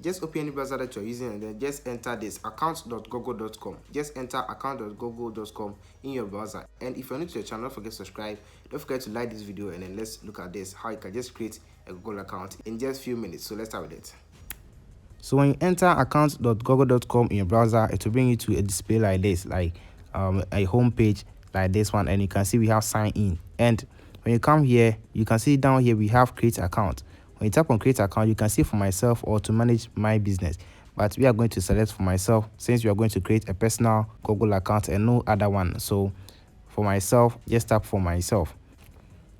just open any browser that you're using and then just enter this account.google.com. Just enter account.google.com in your browser. And if you're new to the channel, don't forget to subscribe. Don't forget to like this video, and then let's look at this, how you can just create a Google account in just a few minutes. So let's start with it. So when you enter account.google.com in your browser, it will bring you to a display like this, like a home page like this one, and you can see we have sign in. And when you come here, you can see down here we have create account. When you tap on create account, you can see for myself or to manage my business, but we are going to select for myself, since we are going to create a personal Google account and no other one. So for myself, just tap for myself.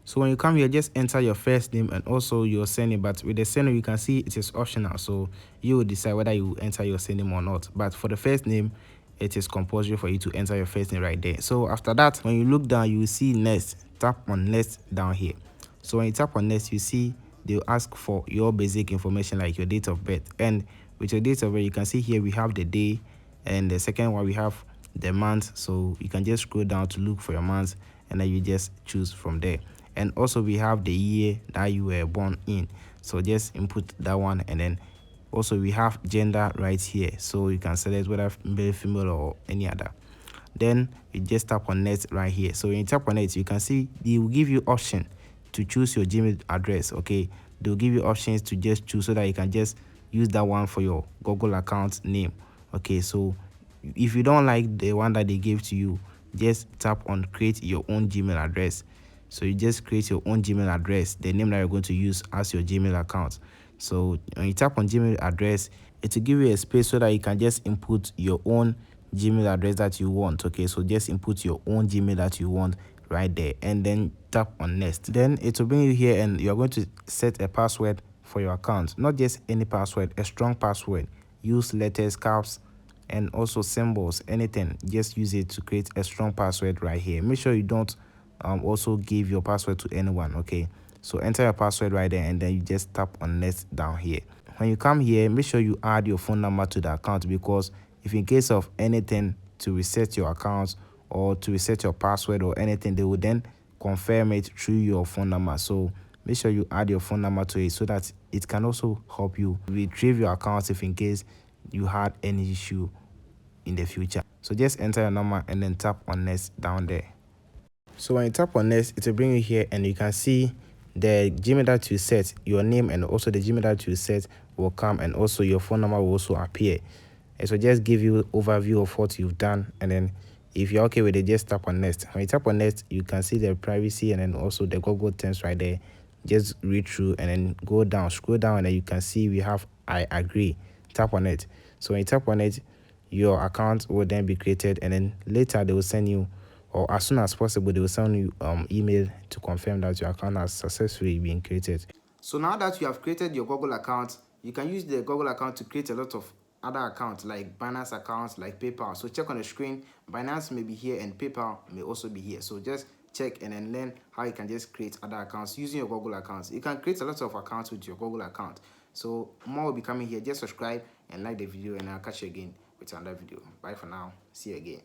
So when you come here, just enter your first name and also your surname. But with the surname, you can see it is optional, so you will decide whether you enter your surname or not. But for the first name, it is compulsory for you to enter your first name right there. So after that, when you look down, you will see next. Tap on next down here. So when you tap on next, you see they'll ask for your basic information like your date of birth. And with your date of birth, you can see here we have the day, and the second one we have the month. So you can just scroll down to look for your month, and then you just choose from there. And also we have the year that you were born in, so just input that one. And then also we have gender right here, so you can select whether male, female, or any other. Then you just tap on next right here. So when you tap on it, you can see they will give you option to choose your Gmail address. Okay, they'll give you options to just choose, so that you can just use that one for your Google account name. Okay, so if you don't like the one that they gave to you, just tap on create your own Gmail address. So you just create your own Gmail address, the name that you're going to use as your Gmail account. So when you tap on Gmail address, it will give you a space so that you can just input your own Gmail address that you want. Okay, so just input your own Gmail that you want right there, and then tap on next. Then it will bring you here, and you're going to set a password for your account. Not just any password, a strong password. Use letters, caps, and also symbols, anything. Just use it to create a strong password right here. Make sure you don't also give your password to anyone. Okay, so enter your password right there, and then you just tap on next down here. When you come here, make sure you add your phone number to the account, because if in case of anything to reset your account or to reset your password or anything, they will then confirm it through your phone number. So make sure you add your phone number to it, so that it can also help you retrieve your account if in case you had any issue in the future. So just enter your number and then tap on next down there. So when you tap on next, it will bring you here, and you can see the Gmail that you set, your name, and also the Gmail that you set will come, and also your phone number will also appear. And so just give you overview of what you've done, and then if you're okay with it, just tap on next. When you tap on next, you can see the privacy and then also the Google terms right there. Just read through and then go down, scroll down, and then you can see we have I agree. Tap on it. So when you tap on it, your account will then be created, and then later they will send you, or as soon as possible, they will send you email to confirm that your account has successfully been created. So now that you have created your Google account, you can use the Google account to create a lot of other accounts, like Binance accounts, like PayPal. So check on the screen, Binance may be here and PayPal may also be here. So just check and then learn how you can just create other accounts using your Google accounts. You can create a lot of accounts with your Google account. So more will be coming here. Just subscribe and like the video, and I'll catch you again with another video. Bye for now. See you again.